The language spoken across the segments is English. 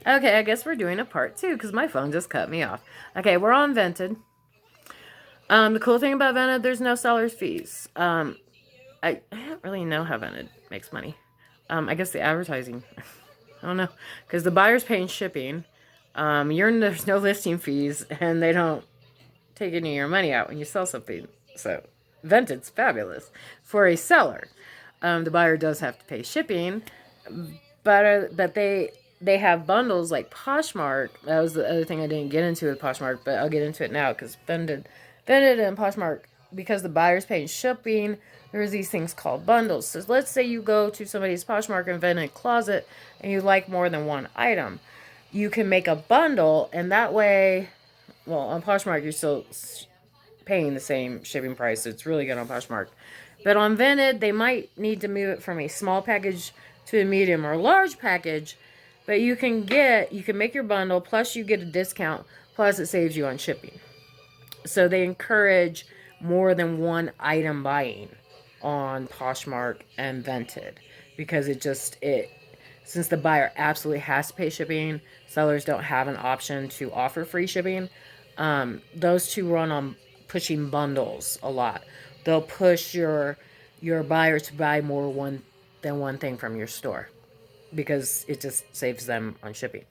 Okay, I guess we're doing a part 2 because my phone just cut me off. Okay, we're on Vented. The cool thing about Vented, there's no seller's fees. I don't really know how Vented makes money. I guess the advertising. I don't know. Because the buyer's paying shipping. There's no listing fees, and they don't take any of your money out when you sell something. So, Vented's fabulous. For a seller, the buyer does have to pay shipping, but they have bundles like Poshmark. That was the other thing I didn't get into with Poshmark, but I'll get into it now because Vended and Poshmark, because the buyer's paying shipping, there's these things called bundles. So let's say you go to somebody's Poshmark and Vended closet and you like more than one item. You can make a bundle, and that way, well, on Poshmark, you're still paying the same shipping price. So it's really good on Poshmark. But on Vended, they might need to move it from a small package to a medium or large package. But you can make your bundle, plus you get a discount, plus it saves you on shipping. So they encourage more than one item buying on Poshmark and Vented because since the buyer absolutely has to pay shipping, sellers don't have an option to offer free shipping. Those two run on pushing bundles a lot. They'll push your buyer to buy more than one thing from your store because it just saves them on shipping.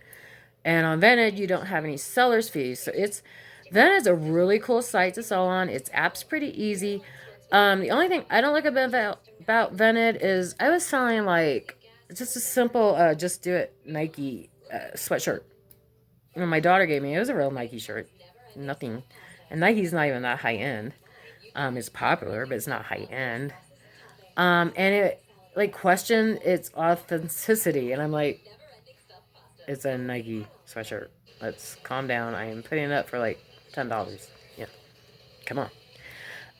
And on Vented, you don't have any seller's fees. So Vented is a really cool site to sell on. Its app's pretty easy. The only thing I don't like about Vented is I was selling like just a simple just do it Nike sweatshirt. And my daughter gave me, it was a real Nike shirt. Nothing. And Nike's not even that high end. It's popular, but it's not high end. And it like questioned its authenticity. And I'm like, it's a Nike sweatshirt. Let's calm down. I am putting it up for like $10. Yeah, come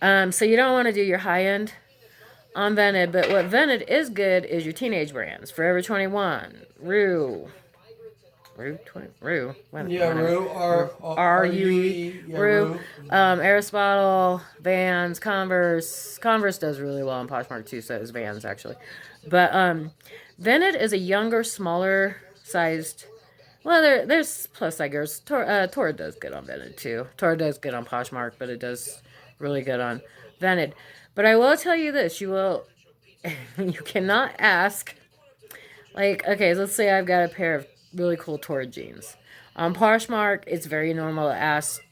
on. So you don't want to do your high end on Vented, but what Vented is good is your teenage brands. Forever 21, Rue, Yeah, Rue, R-U-E, yeah, Rue, Rue. Aristotle, Vans, Converse. Converse does really well on Poshmark too, so is Vans actually. But Vented is a younger, smaller sized. Well, there's plus size girls. Tora does good on Vented too. Tora does good on Poshmark, but it does really good on Vented. But I will tell you this: you cannot ask. Like, okay, let's say I've got a pair of really cool Tora jeans. On Poshmark, it's very normal to ask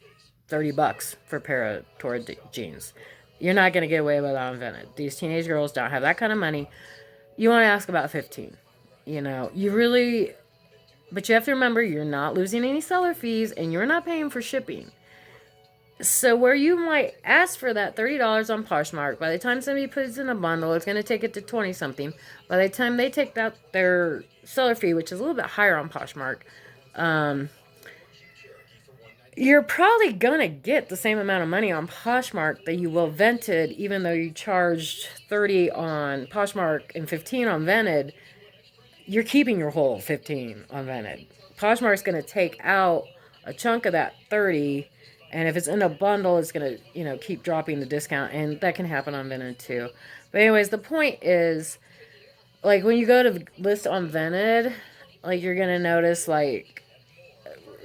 $30 for a pair of Tora jeans. You're not gonna get away with that on Vented. These teenage girls don't have that kind of money. You want to ask about 15. You really, but you have to remember you're not losing any seller fees and you're not paying for shipping. So where you might ask for that $30 on Poshmark, by the time somebody puts it in a bundle, it's going to take it to 20 something. By the time they take out their seller fee, which is a little bit higher on Poshmark, you're probably going to get the same amount of money on Poshmark that you will Vented, even though you charged 30 on Poshmark and 15 on Vented. You're keeping your whole 15 on Vented. Poshmark's going to take out a chunk of that 30, and if it's in a bundle, it's going to, keep dropping the discount, and that can happen on Vented too. But anyways, the point is, like, when you go to list on Vented, like, you're going to notice, like,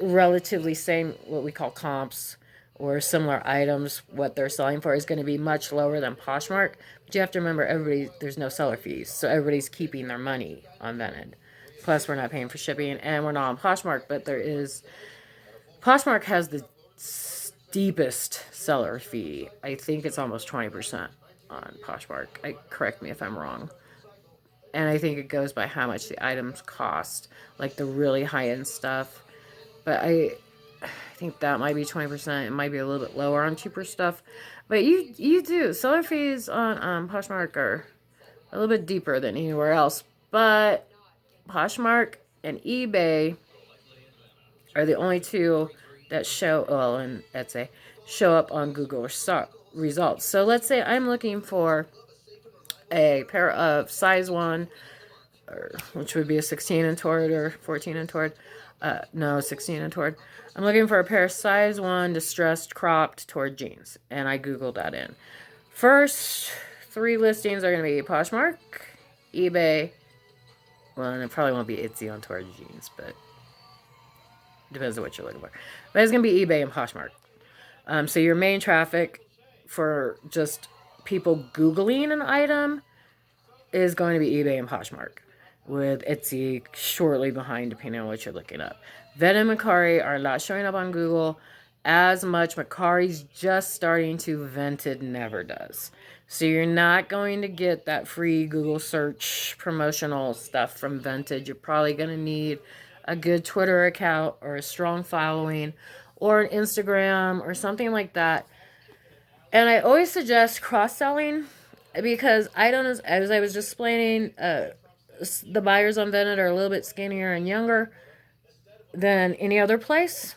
relatively same, what we call comps, or similar items, what they're selling for is going to be much lower than Poshmark. But you have to remember, there's no seller fees, so everybody's keeping their money on Vented. Plus, we're not paying for shipping, and we're not on Poshmark, but Poshmark has the steepest seller fee. I think it's almost 20% on Poshmark. Correct me if I'm wrong. And I think it goes by how much the items cost, like the really high-end stuff. But I think that might be 20%. It might be a little bit lower on cheaper stuff. But you do. Seller fees on Poshmark are a little bit deeper than anywhere else. But Poshmark and eBay are the only two that and Etsy show up on Google results. So let's say I'm looking for a pair of size 1, which would be a 16 and toward or 14 and toward. No, 16 and toward. I'm looking for a pair of size 1 distressed cropped toward jeans, and I Googled that in. First 3 listings are going to be Poshmark, eBay. Well, and it probably won't be Etsy on toward jeans, but Depends on what you're looking for. But it's going to be eBay and Poshmark. So your main traffic for just people Googling an item is going to be eBay and Poshmark, with Etsy shortly behind, depending on what you're looking up. Ven and Mercari are not showing up on Google as much. Mercari's just starting to. Vented never does. So you're not going to get that free Google search promotional stuff from Vented. You're probably going to need a good Twitter account or a strong following or an Instagram or something like that. And I always suggest cross-selling, because items, as I was just explaining, the buyers on Vented are a little bit skinnier and younger than any other place,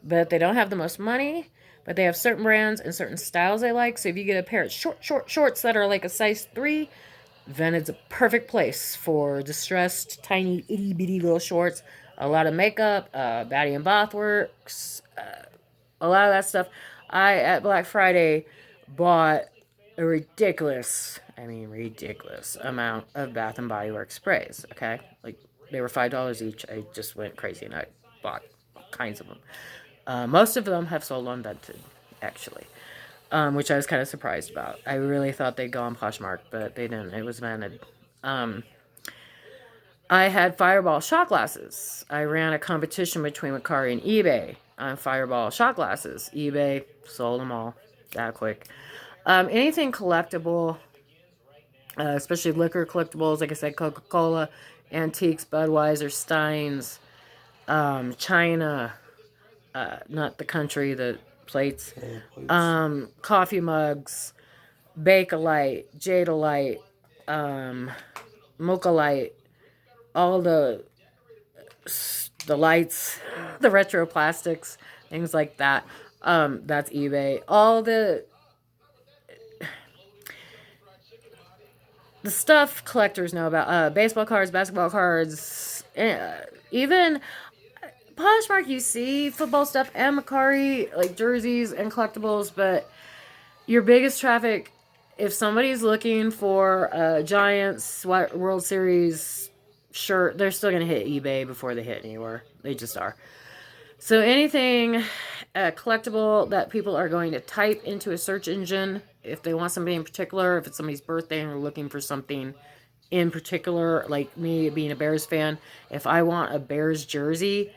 but they don't have the most money, but they have certain brands and certain styles they like. So if you get a pair of shorts that are like a size 3, Vented's a perfect place for distressed, tiny, itty-bitty little shorts. A lot of makeup, Baddie and Bath Works, a lot of that stuff. I, at Black Friday, bought a ridiculous amount of Bath and Body Works sprays, okay? Like, they were $5 each. I just went crazy, and I bought all kinds of them. Most of them have sold on Vented, actually, which I was kind of surprised about. I really thought they'd go on Poshmark, but they didn't. It was Vented. I had Fireball shot glasses. I ran a competition between Mercari and eBay on Fireball shot glasses. eBay sold them all that quick. Anything collectible, especially liquor collectibles, like I said, Coca-Cola, Antiques, Budweiser, Steins, China, not the country, the plates, coffee mugs, Bakelite, Jadalite, Mocha-Lite, all the lights, the retro plastics, things like that. That's eBay. All the stuff collectors know about, baseball cards, basketball cards, even Poshmark, you see football stuff, and Mercari, like jerseys and collectibles, but your biggest traffic, if somebody's looking for a Giants World Series shirt, they're still going to hit eBay before they hit anywhere. They just are. So anything collectible that people are going to type into a search engine, if they want somebody in particular, if it's somebody's birthday and they're looking for something in particular, like me being a Bears fan, if I want a Bears jersey,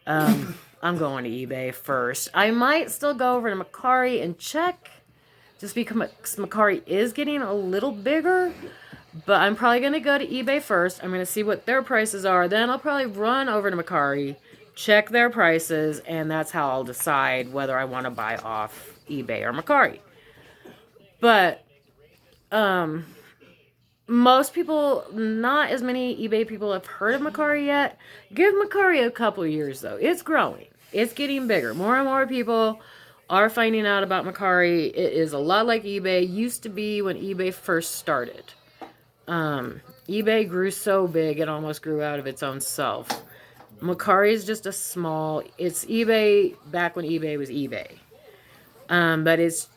I'm going to eBay first. I might still go over to Mercari and check, just because Mercari is getting a little bigger. But I'm probably going to go to eBay first. I'm going to see what their prices are. Then I'll probably run over to Mercari, check their prices, and that's how I'll decide whether I want to buy off eBay or Mercari. But most people, not as many eBay people have heard of Mercari yet. Give Mercari a couple years, though. It's growing. It's getting bigger. More and more people are finding out about Mercari. It is a lot like eBay used to be when eBay first started. eBay grew so big it almost grew out of its own self. Mercari is just it's eBay back when eBay was eBay. But it's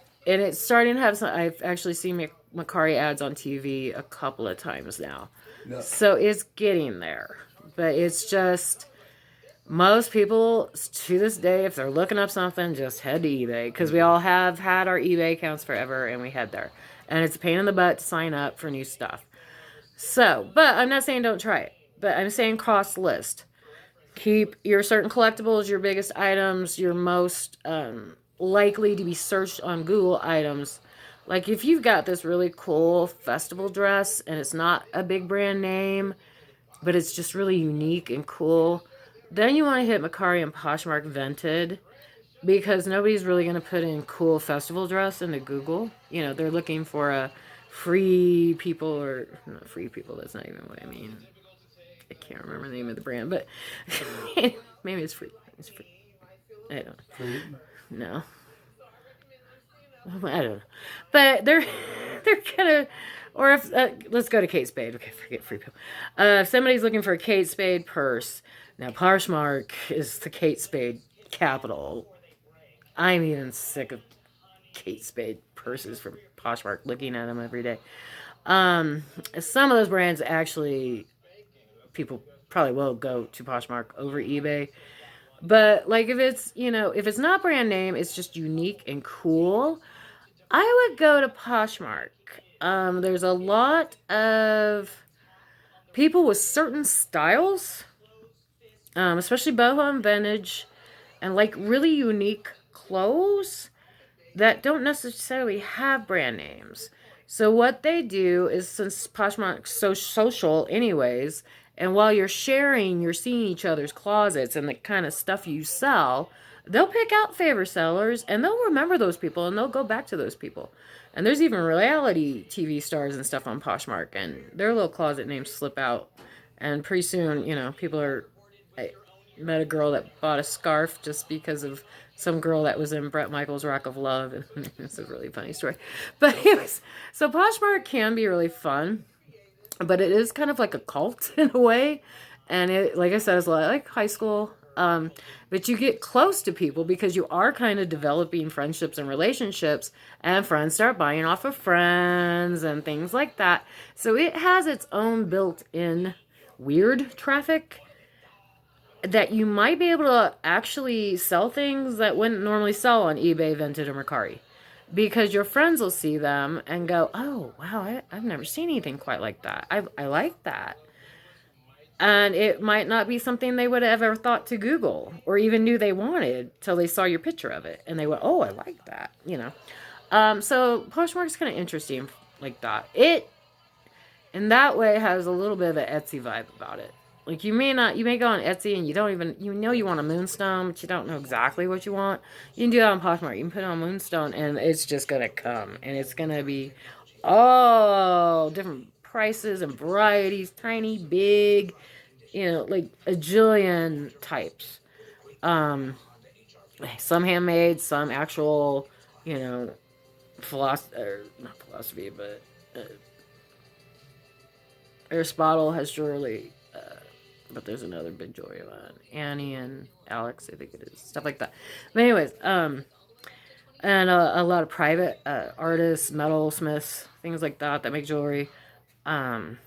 starting to have some. I've actually seen Mercari ads on TV a couple of times now. No. So it's getting there. But it's just, most people to this day, if they're looking up something, just head to eBay. Because we all have had our eBay accounts forever and we head there. And it's a pain in the butt to sign up for new stuff. So, but I'm not saying don't try it. But I'm saying cross list. Keep your certain collectibles, your biggest items, your most likely to be searched on Google items. Like if you've got this really cool festival dress and it's not a big brand name, but it's just really unique and cool, then you want to hit Mercari and Poshmark Vented, because nobody's really going to put in cool festival dress into Google. You know, they're looking for a free people, or not free people, that's not even what I mean. I can't remember the name of the brand, but maybe it's free. It's free. I don't know. Free? No. I don't know. But they're gonna, or if, let's go to Kate Spade. Okay, forget free people. If somebody's looking for a Kate Spade purse, now Poshmark is the Kate Spade capital. I'm even sick of Kate Spade purses from Poshmark, looking at them every day. Some of those brands actually, people probably will go to Poshmark over eBay. But like if it's, if it's not brand name, it's just unique and cool, I would go to Poshmark. There's a lot of people with certain styles, especially boho and vintage, and like really unique clothes that don't necessarily have brand names. So what they do is, since Poshmark's so social anyways, and while you're sharing, you're seeing each other's closets and the kind of stuff you sell, they'll pick out favor sellers and they'll remember those people and they'll go back to those people. And there's even reality TV stars and stuff on Poshmark, and their little closet names slip out. And pretty soon, people are... I met a girl that bought a scarf just because of some girl that was in Bret Michaels' Rock of Love. And it's a really funny story. But anyways, so Poshmark can be really fun, but it is kind of like a cult in a way. And it, like I said, it's a lot like high school. But you get close to people because you are kind of developing friendships and relationships, and friends start buying off of friends and things like that. So it has its own built-in weird traffic that you might be able to actually sell things that wouldn't normally sell on eBay, Vinted, or Mercari. Because your friends will see them and go, oh, wow, I've never seen anything quite like that. I like that. And it might not be something they would have ever thought to Google or even knew they wanted till they saw your picture of it. And they went, oh, I like that, So Poshmark's kind of interesting like that. It, in that way, has a little bit of an Etsy vibe about it. Like you may go on Etsy and you don't even, you want a moonstone, but you don't know exactly what you want. You can do that on Poshmark. You can put it on moonstone and it's just going to come. And it's going to be, different prices and varieties, tiny, big, like a jillion types. Some handmade, some actual, not philosophy, but Aristotle has jewelry. But there's another big jewelry one. Annie and Alex, I think it is. Stuff like that. But anyways, and a lot of private artists, metalsmiths, things like that make jewelry. A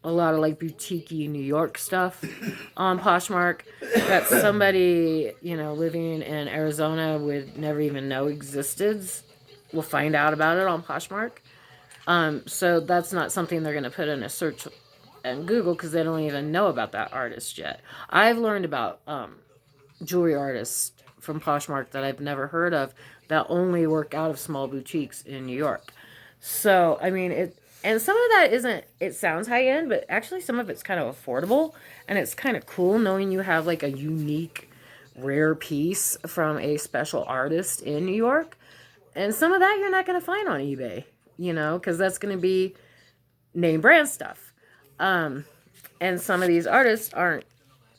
lot of like boutique-y New York stuff on Poshmark that somebody, living in Arizona would never even know existed. Will find out about it on Poshmark. So that's not something they're going to put in a search and Google because they don't even know about that artist yet. I've learned about jewelry artists from Poshmark that I've never heard of that only work out of small boutiques in New York. So, I mean, and some of that isn't, it sounds high end, but actually some of it's kind of affordable, and it's kind of cool knowing you have like a unique, rare piece from a special artist in New York. And some of that you're not going to find on eBay, because that's going to be name brand stuff. And some of these artists aren't,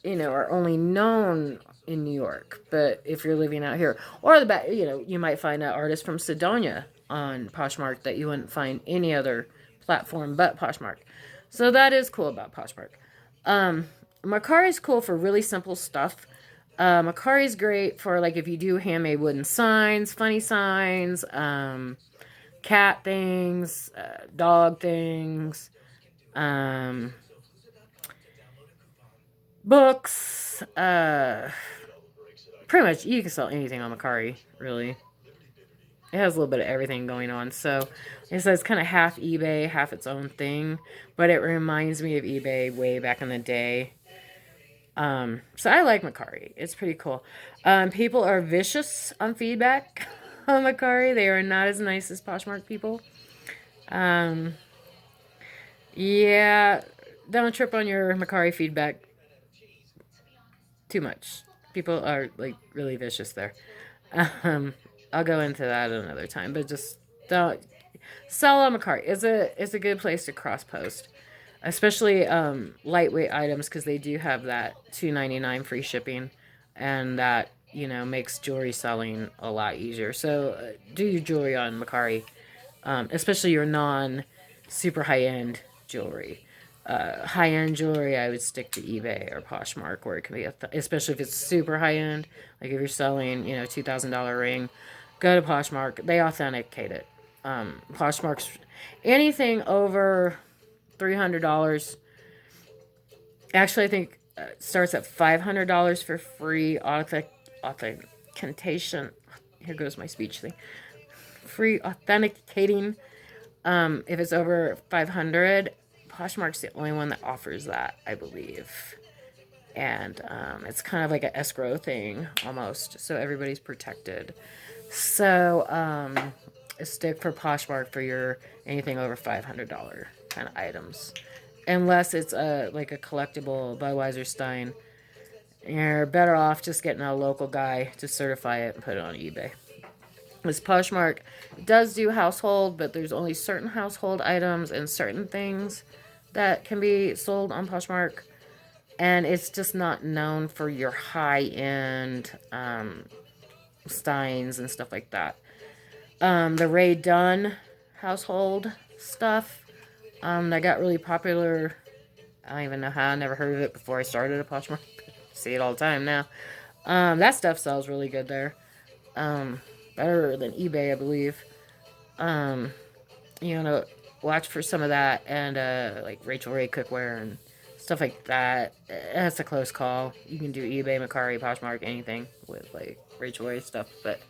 are only known in New York. But if you're living out here, or you might find an artist from Sedona on Poshmark that you wouldn't find any other platform but Poshmark. So that is cool about Poshmark. Mercari is cool for really simple stuff. Mercari is great for like if you do handmade wooden signs, funny signs, cat things, dog things. Books, pretty much you can sell anything on Mercari, really. It has a little bit of everything going on. So it's kind of half eBay, half its own thing, but it reminds me of eBay way back in the day. So I like Mercari. It's pretty cool. People are vicious on feedback on Mercari. They are not as nice as Poshmark people. Yeah, don't trip on your Mercari feedback too much. People are like really vicious there. I'll go into that another time, but just don't sell on Mercari. It's a good place to cross post, especially lightweight items because they do have that $2.99 free shipping, and that makes jewelry selling a lot easier. So do your jewelry on Mercari, especially your non super high end jewelry. High-end jewelry, I would stick to eBay or Poshmark, where it can be, especially if it's super high-end. Like if you're selling, $2,000 ring, go to Poshmark. They authenticate it. Poshmark's anything over $300 Actually, I think it starts at $500 for free authentication. Here goes my speech thing. Free authenticating. If it's over 500, Poshmark's the only one that offers that, I believe. And it's kind of like an escrow thing almost, so everybody's protected. So stick for Poshmark for your anything over $500 kind of items, unless it's like a collectible Budweiser Stein. You're better off just getting a local guy to certify it and put it on eBay. This Poshmark does do household, but there's only certain household items and certain things that can be sold on Poshmark. And it's just not known for your high-end Steins and stuff like that. The Ray Dunn household stuff that got really popular. I don't even know how. I never heard of it before I started a Poshmark. See it all the time now. That stuff sells really good there. Better than eBay, I believe. You know, watch for some of that, and like Rachel Ray cookware and stuff like that. That's a close call. You can do eBay, Mercari, Poshmark, anything with like Rachel Ray stuff. But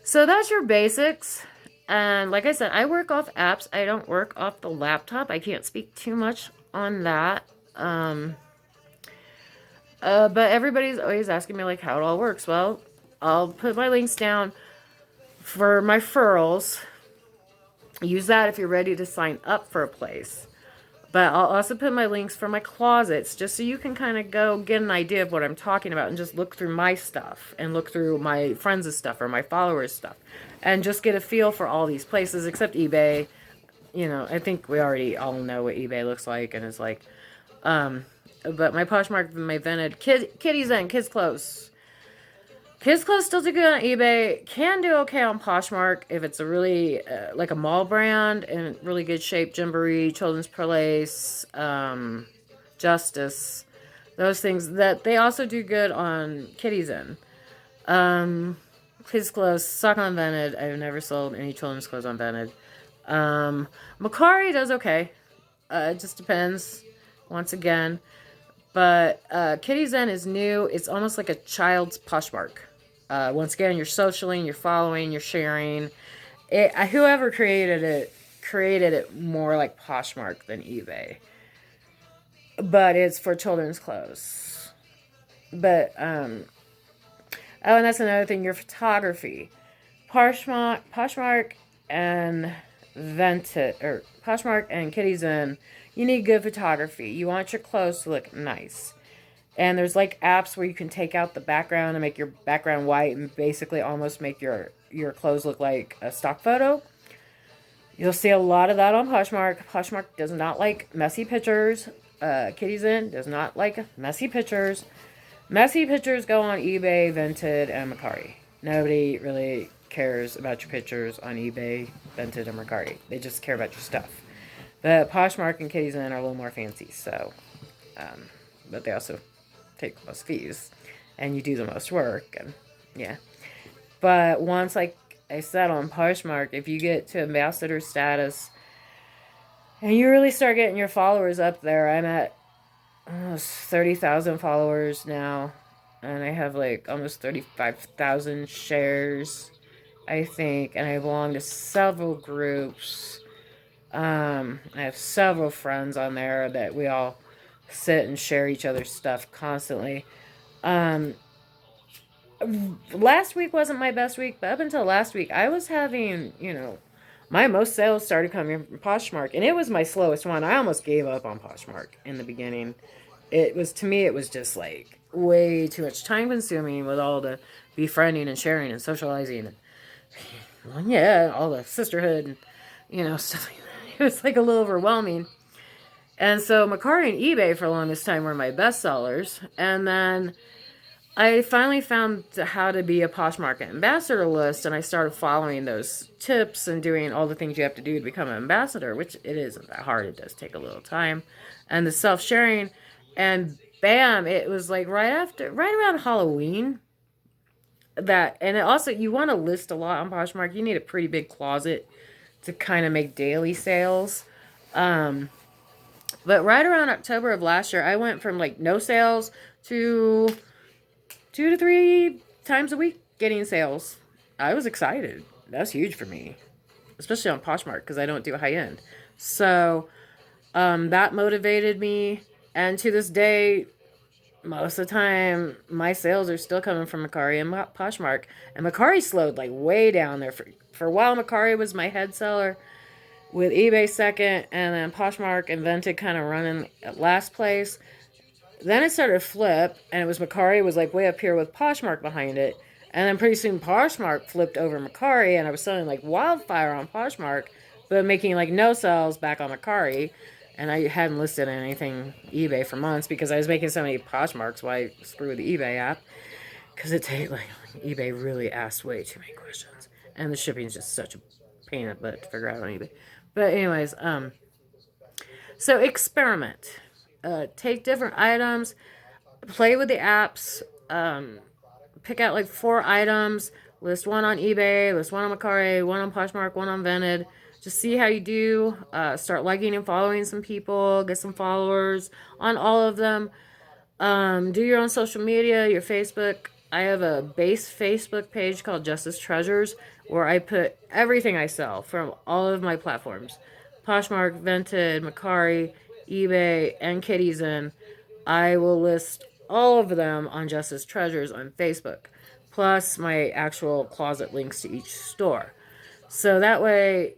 so that's your basics. And like I said, I work off apps. I don't work off the laptop. I can't speak too much on that. But everybody's always asking me like how it all works. Well, I'll put my links down for my furls. Use that if you're ready to sign up for a place. But I'll also put my links for my closets, just so you can kind of go get an idea of what I'm talking about and just look through my stuff and look through my friends' stuff or my followers' stuff and just get a feel for all these places, except eBay. You know, I think we already all know what eBay looks like and is like. But my Poshmark, my Vinted, Kitty's in, kids clothes. Kids clothes still do good on eBay. Can do okay on Poshmark if it's a really, like a mall brand in really good shape. Gymboree, Children's Place, Justice. Those things. That they also do good on Kitty's in. Kids clothes suck on Vinted. I've never sold any children's clothes on Vinted. Mercari does okay. It just depends. Once again. But Kitty Zen is new. It's almost like a child's Poshmark. Once again, you're socialing, you're following, you're sharing. Whoever created it more like Poshmark than eBay. But it's for children's clothes. But, oh, and that's another thing, your photography. Poshmark and Vinted, or Poshmark and Kitty Zen, you need good photography. You want your clothes to look nice. And there's like apps where you can take out the background and make your background white and basically almost make your clothes look like a stock photo. You'll see a lot of that on Poshmark. Poshmark does not like messy pictures. Kitty's in does not like messy pictures. Messy pictures go on eBay, Vinted, and Mercari. Nobody really cares about your pictures on eBay, Vinted, and Mercari. They just care about your stuff. But Poshmark and Kitty's in are a little more fancy, so, but they also take the most fees, and you do the most work, and yeah. But once, like I said, on Poshmark, if you get to ambassador status, and you really start getting your followers up there, I'm at almost 30,000 followers now, and I have like almost 35,000 shares, I think, and I belong to several groups. I have several friends on there that we all sit and share each other's stuff constantly. Last week wasn't my best week, but up until last week, I was having, my most sales started coming from Poshmark, and it was my slowest one. I almost gave up on Poshmark in the beginning. To me, it was just like way too much time consuming with all the befriending and sharing and socializing and, well, yeah, all the sisterhood and, stuff like that. It was like a little overwhelming. And so Mercari and eBay for the longest time were my best sellers. And then I finally found how to be a Poshmark ambassador list, and I started following those tips and doing all the things you have to do to become an ambassador, which it isn't that hard. It does take a little time. And the self-sharing, and bam, it was like right around Halloween. And also, you want to list a lot on Poshmark. You need a pretty big closet to kind of make daily sales. But right around October of last year, I went from like no sales to 2 to 3 times a week getting sales. I was excited. That's huge for me, especially on Poshmark because I don't do high end. So that motivated me. And to this day, most of the time, my sales are still coming from Macari and Poshmark. And Macari slowed like way down there. For a while, Macari was my head seller, with eBay second, and then Poshmark invented kind of running at last place. Then it started to flip, and it was Macari was like way up here with Poshmark behind it. And then pretty soon Poshmark flipped over Macari, and I was selling like wildfire on Poshmark, but making like no sales back on Macari. And I hadn't listed anything eBay for months because I was making so many Poshmarks. Why screw with the eBay app? Because it takes like eBay really asks way too many questions, and the shipping is just such a pain in the butt to figure out on eBay. But anyways, so experiment. Take different items, play with the apps, pick out like 4 items, list one on eBay, list one on Macari, one on Poshmark, one on Vented. Just see how you do. Start liking and following some people, get some followers on all of them. Do your own social media, your Facebook. I have a base Facebook page called Justice Treasures where I put everything I sell from all of my platforms. Poshmark, Vented, Macari, eBay, and Kitties in. I will list all of them on Justice Treasures on Facebook, plus my actual closet links to each store. So that way,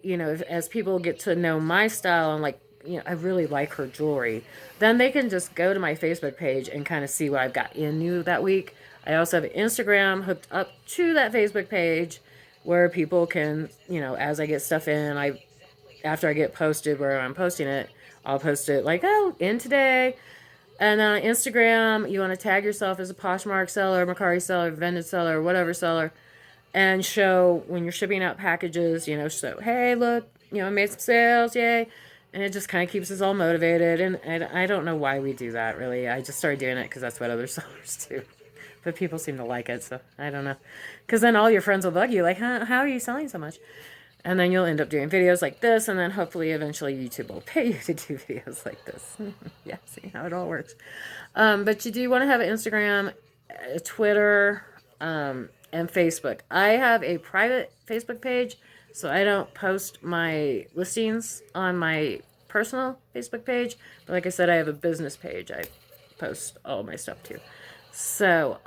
as people get to know my style and like, I really like her jewelry, then they can just go to my Facebook page and kind of see what I've got in new that week. I also have Instagram hooked up to that Facebook page where people can, as I get stuff in, after I get posted where I'm posting it, I'll post it like, oh, in today. And then on Instagram, you want to tag yourself as a Poshmark seller, Macari seller, Vended seller, whatever seller, and show when you're shipping out packages, so, hey, look, I made some sales, yay. And it just kind of keeps us all motivated. And I don't know why we do that, really. I just started doing it because that's what other sellers do. But people seem to like it, so I don't know. Because then all your friends will bug you, like, how are you selling so much? And then you'll end up doing videos like this, and then hopefully eventually YouTube will pay you to do videos like this. Yeah, see how it all works. But you do want to have an Instagram, a Twitter, and Facebook. I have a private Facebook page, so I don't post my listings on my personal Facebook page. But like I said, I have a business page. I post all my stuff too. So,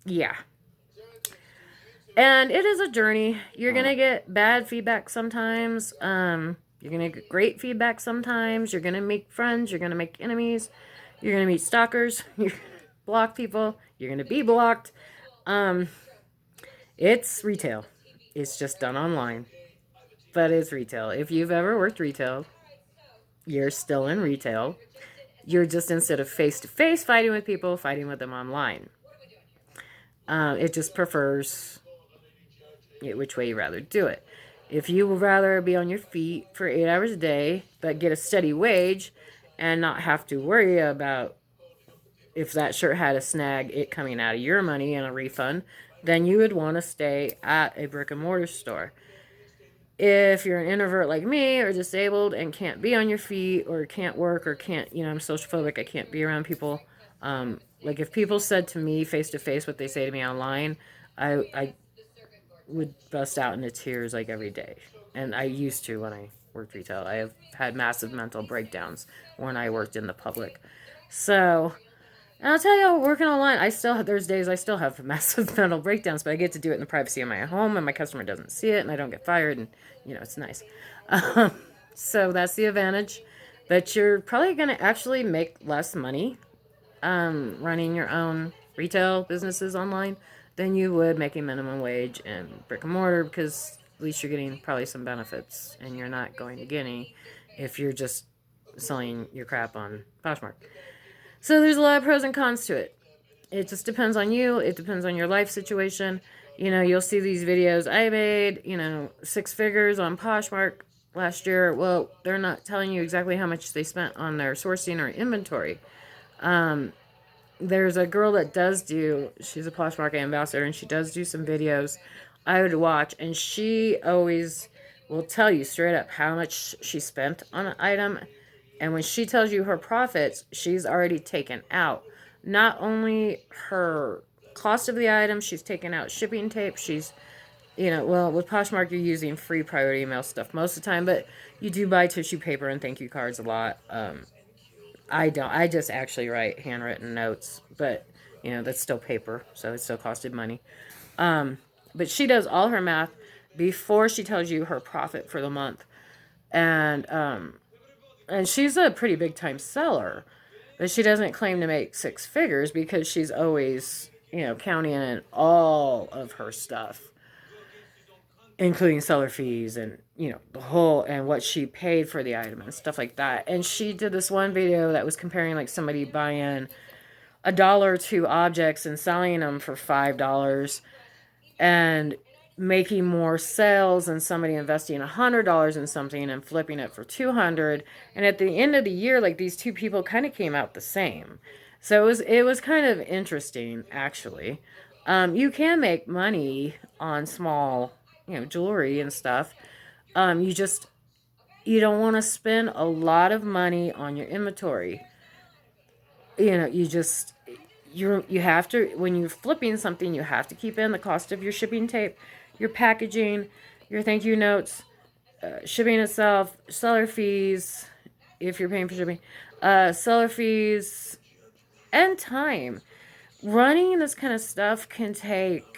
yeah. And it is a journey. You're going to get bad feedback sometimes. You're going to get great feedback sometimes. You're going to make friends. You're going to make enemies. You're going to meet stalkers. You're going to block people. You're going to be blocked. It's retail. It's just done online. But it's retail. If you've ever worked retail, you're still in retail. You're just, instead of face-to-face fighting with people, fighting with them online. It just prefers which way you rather do it. If you would rather be on your feet for 8 hours a day, but get a steady wage and not have to worry about if that shirt had a snag, it coming out of your money and a refund, then you would want to stay at a brick and mortar store. If you're an introvert like me or disabled and can't be on your feet or can't work or can't, I'm social phobic, I can't be around people. Like if people said to me face to face what they say to me online, I would bust out into tears like every day. And I used to when I worked retail. I have had massive mental breakdowns when I worked in the public. So, and I'll tell you, working online, there's days I still have massive mental breakdowns, but I get to do it in the privacy of my home and my customer doesn't see it and I don't get fired and, it's nice. So that's the advantage. But you're probably going to actually make less money running your own retail businesses online than you would making minimum wage in brick and mortar, because at least you're getting probably some benefits and you're not going to get any if you're just selling your crap on Poshmark. So there's a lot of pros and cons to it. It just depends on you. It depends on your life situation. You'll see these videos I made, 6 figures on Poshmark last year. Well, they're not telling you exactly how much they spent on their sourcing or inventory. There's a girl that she's a Poshmark ambassador, and she does do some videos I would watch, and she always will tell you straight up how much she spent on an item. And when she tells you her profits, she's already taken out not only her cost of the item, she's taken out shipping tape. She's, well, with Poshmark, you're using free priority mail stuff most of the time, but you do buy tissue paper and thank you cards a lot. I don't. I just actually write handwritten notes, but that's still paper, so it still costed money. But she does all her math before she tells you her profit for the month, and she's a pretty big time seller, but she doesn't claim to make six figures because she's always counting in all of her stuff, including seller fees and the whole and what she paid for the item and stuff like that. And she did this one video that was comparing like somebody buying $1 or two objects and selling them for $5 and making more sales than somebody investing $100 in something and flipping it for 200. And at the end of the year, like these two people kind of came out the same. So it was kind of interesting, actually. You can make money on small jewelry and stuff. You don't want to spend a lot of money on your inventory. You have to, when you're flipping something, you have to keep in the cost of your shipping tape, your packaging, your thank you notes, shipping itself, seller fees, if you're paying for shipping, seller fees, and time. Running this kind of stuff can take,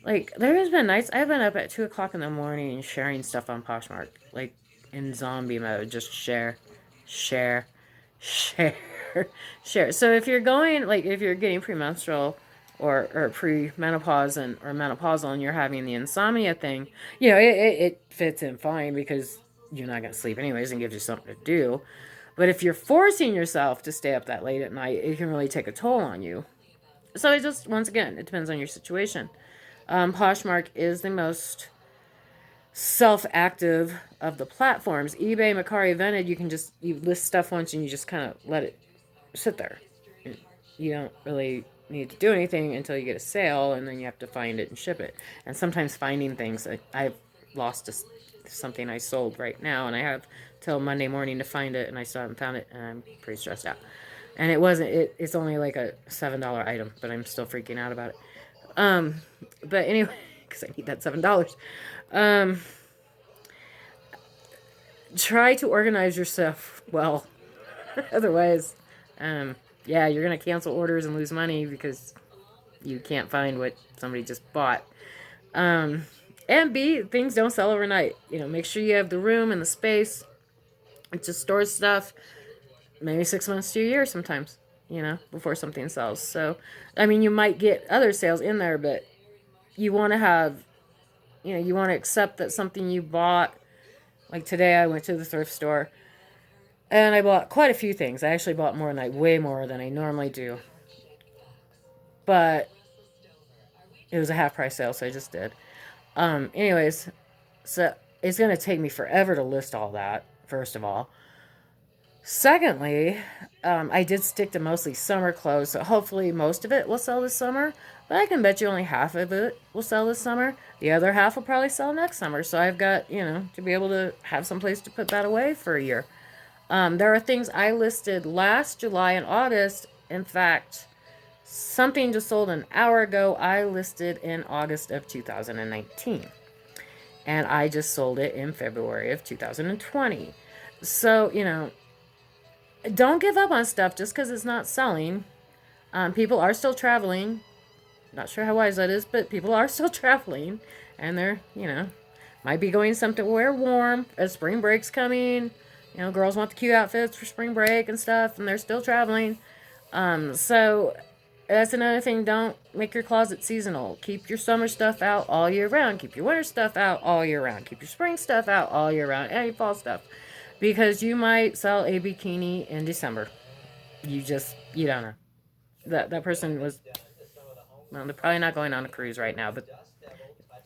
like, there has been nights I've been up at 2 o'clock in the morning sharing stuff on Poshmark, like in zombie mode, just share, share, share, share. So if you're going, like, if you're getting premenstrual or pre-menopause or menopausal and you're having the insomnia thing, it fits in fine because you're not going to sleep anyways and gives you something to do. But if you're forcing yourself to stay up that late at night, it can really take a toll on you. So it just, once again, it depends on your situation. Poshmark is the most self-active of the platforms. eBay, Mercari, Vinted, you list stuff once and you just kind of let it sit there. You don't really need to do anything until you get a sale, and then you have to find it and ship it. And sometimes finding things, I've lost something I sold right now, and I have till Monday morning to find it, and I still haven't found it, and I'm pretty stressed out. And it's only like a $7 item, but I'm still freaking out about it. But anyway, because I need that $7. Try to organize yourself well. Otherwise, yeah, you're going to cancel orders and lose money because you can't find what somebody just bought. And B, things don't sell overnight. Make sure you have the room and the space to store stuff. Maybe 6 months to a year sometimes, before something sells. So, I mean, you might get other sales in there, but you want to have, you want to accept that something you bought, like today I went to the thrift store and I bought quite a few things. I actually bought way more than I normally do. But it was a half price sale, so I just did. Anyways, so it's going to take me forever to list all that, first of all. Secondly, I did stick to mostly summer clothes, so hopefully most of it will sell this summer. But I can bet you only half of it will sell this summer. The other half will probably sell next summer. So I've got, to be able to have some place to put that away for a year. There are things I listed last July and August. In fact, something just sold an hour ago, I listed in August of 2019. And I just sold it in February of 2020. So, don't give up on stuff just because it's not selling. People are still traveling. Not sure how wise that is, but people are still traveling. And they're, might be going somewhere warm as spring break's coming. Girls want the cute outfits for spring break and stuff, and they're still traveling. So that's another thing. Don't make your closet seasonal. Keep your summer stuff out all year round. Keep your winter stuff out all year round. Keep your spring stuff out all year round. And your fall stuff. Because you might sell a bikini in December. You don't know. That person was, well, they're probably not going on a cruise right now, but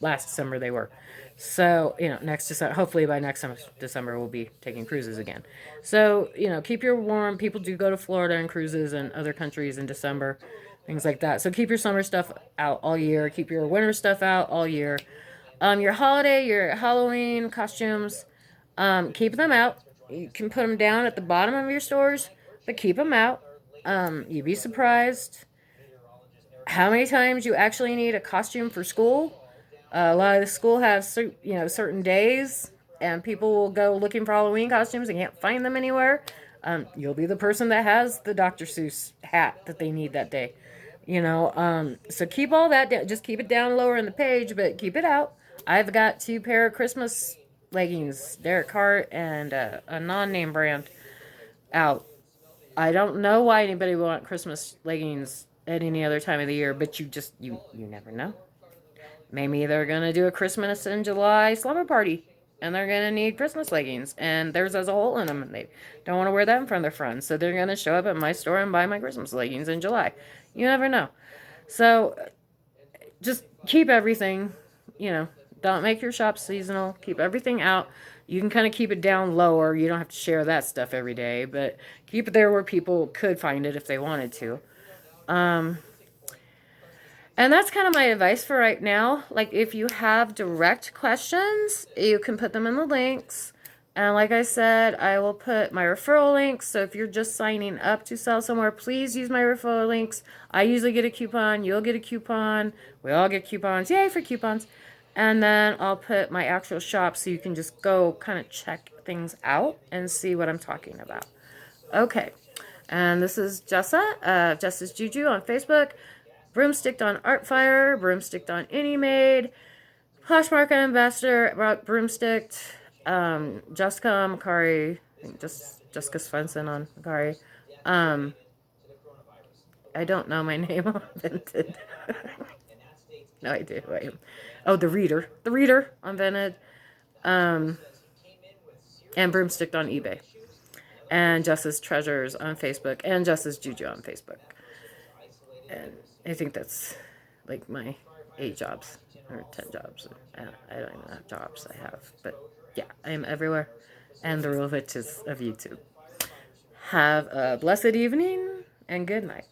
last December they were. So, next December, hopefully by next December we'll be taking cruises again. So, keep your warm. People do go to Florida and cruises and other countries in December, things like that. So keep your summer stuff out all year. Keep your winter stuff out all year. Your holiday, your Halloween costumes, keep them out. You can put them down at the bottom of your stores, but keep them out. You'd be surprised how many times you actually need a costume for school. A lot of the school has certain days, and people will go looking for Halloween costumes and can't find them anywhere. You'll be the person that has the Dr. Seuss hat that they need that day. So keep all that down. Just keep it down lower in the page, but keep it out. I've got 2 pair of Christmas leggings, Derek Hart and a non-name brand out. I don't know why anybody would want Christmas leggings at any other time of the year, but you never know. Maybe they're gonna do a Christmas in July slumber party, and they're gonna need Christmas leggings, and theirs has a hole in them, and they don't want to wear that in front of their friends, so they're gonna show up at my store and buy my Christmas leggings in July. You never know. So just keep everything, don't make your shop seasonal. Keep everything out. You can kind of keep it down lower. You don't have to share that stuff every day, but keep it there where people could find it if they wanted to. Um, and that's kind of my advice for right now. Like, if you have direct questions, you can put them in the links. And like I said, I will put my referral links. So if you're just signing up to sell somewhere, please use my referral links. I usually get a coupon. You'll get a coupon. We all get coupons. Yay for coupons. And then I'll put my actual shop so you can just go kind of check things out and see what I'm talking about. Okay. And this is Jessa, Jessa's Juju on Facebook. Broomsticked on Artfire, Broomsticked on AnyMade, Poshmark Ambassador, Broomsticked, Jessica Makari, I think Jessica Svensson on Makari. I don't know my name on Vinted. No idea who I am. Oh, the Reader on Vinted, and Broomsticked on eBay, and Jessa's Treasures on Facebook, and Jessa's Juju on Facebook. And I think that's like my 8 jobs or 10 jobs. I don't even know how jobs I have. But yeah, I am everywhere. And the rule of it is of YouTube. Have a blessed evening and good night.